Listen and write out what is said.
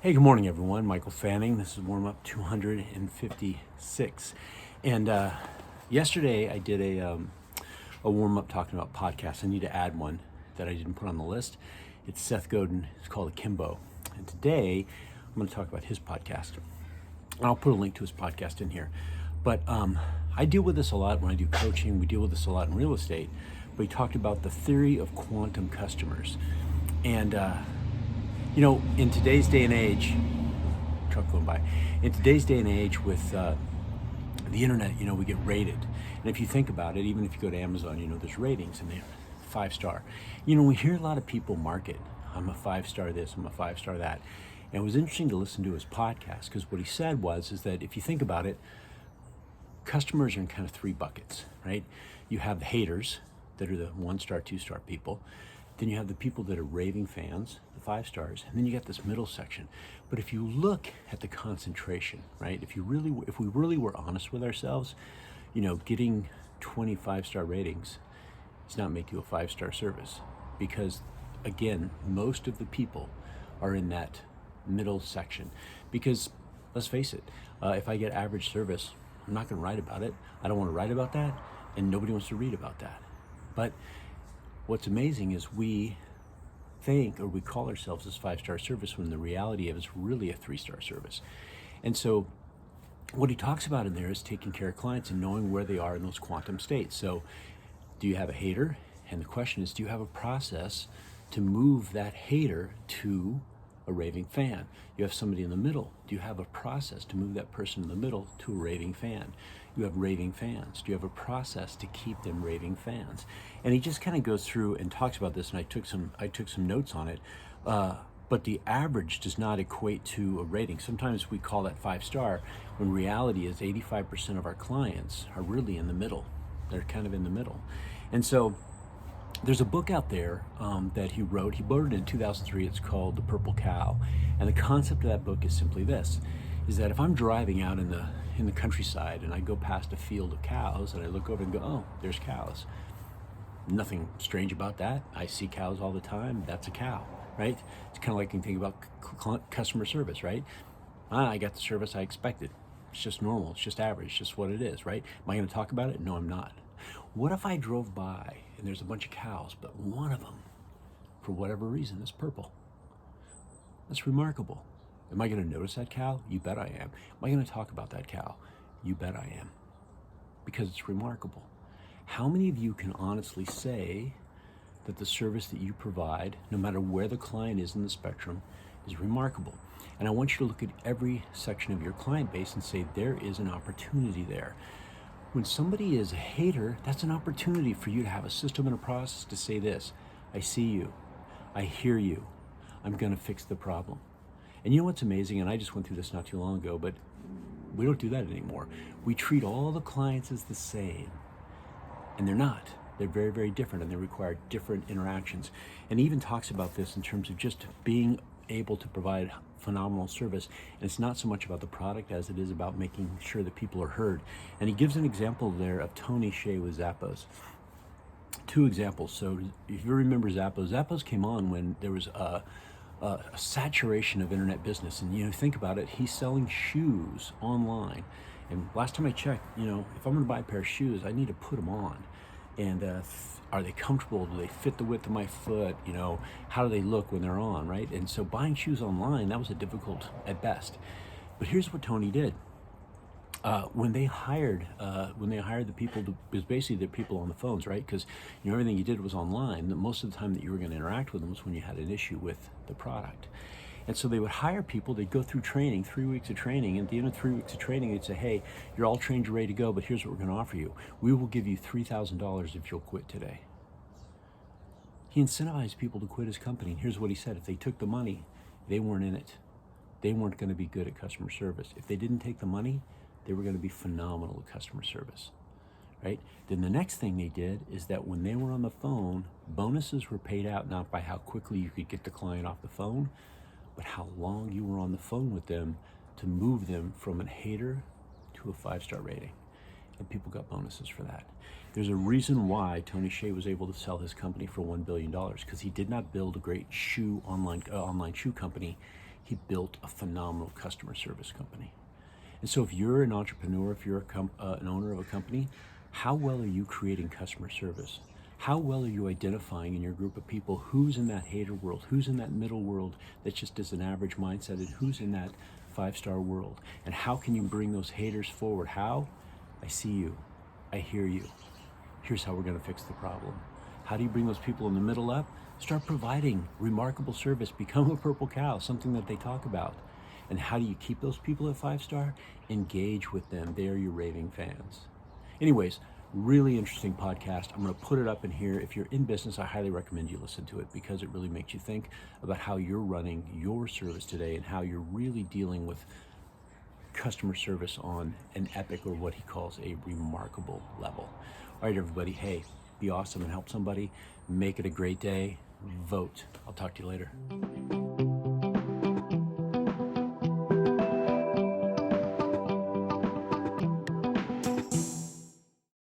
Hey, good morning, everyone. Michael Fanning. This is warm up 256. And yesterday I did a warm up talking about podcasts. I need to add one that I didn't put on the list. It's Seth Godin. It's called Akimbo. And today I'm going to talk about his podcast. And I'll put a link to his podcast in here. But I deal with this a lot when I do coaching. We deal with this a lot in real estate. But he talked about the theory of quantum customers. And in today's day and age, truck going by, in today's day and age with the internet, we get rated. And if you think about it, even if you go to Amazon, there's ratings and they're 5-star. We hear a lot of people market, I'm a 5-star this, I'm a 5-star that. And it was interesting to listen to his podcast because what he said is that if you think about it, customers are in kind of 3 buckets, right? You have the haters that are the 1-star, 2-star people. Then you have the people that are raving fans, the 5 stars, and then you got this middle section. But if you look at the concentration, right? If we really were honest with ourselves, getting 25-star ratings does not make you a 5-star service because, again, most of the people are in that middle section. Because let's face it, if I get average service, I'm not going to write about it. I don't want to write about that, and nobody wants to read about that. But what's amazing is we think or we call ourselves this 5-star service when the reality of it is really a 3-star service. And so what he talks about in there is taking care of clients and knowing where they are in those quantum states. So do you have a hater? And the question is, do you have a process to move that hater to a raving fan? You have somebody in the middle. Do you have a process to move that person in the middle to a raving fan? You have raving fans. Do you have a process to keep them raving fans? And he just kind of goes through and talks about this, and I took some notes on it. But the average does not equate to a rating. Sometimes we call that 5-star, when reality is 85% of our clients are really in the middle. They're kind of in the middle. And so there's a book out there that he wrote. He wrote it in 2003. It's called The Purple Cow. And the concept of that book is simply this, is that if I'm driving out in the countryside and I go past a field of cows and I look over and go, oh, there's cows. Nothing strange about that. I see cows all the time. That's a cow, right? It's kind of like you think about customer service, right? I got the service I expected. It's just normal. It's just average. It's just what it is, right? Am I going to talk about it? No, I'm not. What if I drove by and there's a bunch of cows, but one of them, for whatever reason, is purple? That's remarkable. Am I going to notice that cow? You bet I am. Am I going to talk about that cow? You bet I am. Because it's remarkable. How many of you can honestly say that the service that you provide, no matter where the client is in the spectrum, is remarkable? And I want you to look at every section of your client base and say there is an opportunity there. When somebody is a hater, that's an opportunity for you to have a system and a process to say this: I see you, I hear you, I'm going to fix the problem. And you know what's amazing, and I just went through this not too long ago, but we don't do that anymore. We treat all the clients as the same, and they're not. They're very, very different, and they require different interactions. And he even talks about this in terms of just being able to provide phenomenal service. And it's not so much about the product as it is about making sure that people are heard. And he gives an example there of Tony Hsieh with Zappos. 2 examples. So if you remember Zappos came on when there was a saturation of internet business. And think about it, he's selling shoes online. And last time I checked, if I'm going to buy a pair of shoes, I need to put them on. And are they comfortable? Do they fit the width of my foot? How do they look when they're on, right? And so buying shoes online, that was a difficult at best. But here's what Tony did. When they hired the people, because basically they're people on the phones, right? Because everything you did was online. Most of the time that you were going to interact with them was when you had an issue with the product. And so they would hire people, they'd go through training, 3 weeks of training, and at the end of 3 weeks of training, they'd say, hey, you're all trained, you're ready to go, but here's what we're gonna offer you. We will give you $3,000 if you'll quit today. He incentivized people to quit his company, and here's what he said: if they took the money, they weren't in it. They weren't gonna be good at customer service. If they didn't take the money, they were gonna be phenomenal at customer service, right? Then the next thing they did is that when they were on the phone, bonuses were paid out not by how quickly you could get the client off the phone, but how long you were on the phone with them to move them from a hater to a 5-star rating. And people got bonuses for that. There's a reason why Tony Hsieh was able to sell his company for $1 billion, because he did not build a great online shoe company. he built a phenomenal customer service company. And so if you're an entrepreneur, if you're an owner of a company, how well are you creating customer service? How well are you identifying in your group of people who's in that hater world, who's in that middle world that just is an average mindset, and who's in that 5-star world? And how can you bring those haters forward? How? I see you. I hear you. Here's how we're going to fix the problem. How do you bring those people in the middle up? Start providing remarkable service. Become a purple cow, something that they talk about. And how do you keep those people at 5-star? Engage with them. They are your raving fans. Anyways, really interesting podcast. I'm going to put it up in here. If you're in business, I highly recommend you listen to it because it really makes you think about how you're running your service today and how you're really dealing with customer service on an epic, or what he calls a remarkable level. All right, everybody. Hey, be awesome and help somebody. Make it a great day. Vote. I'll talk to you later.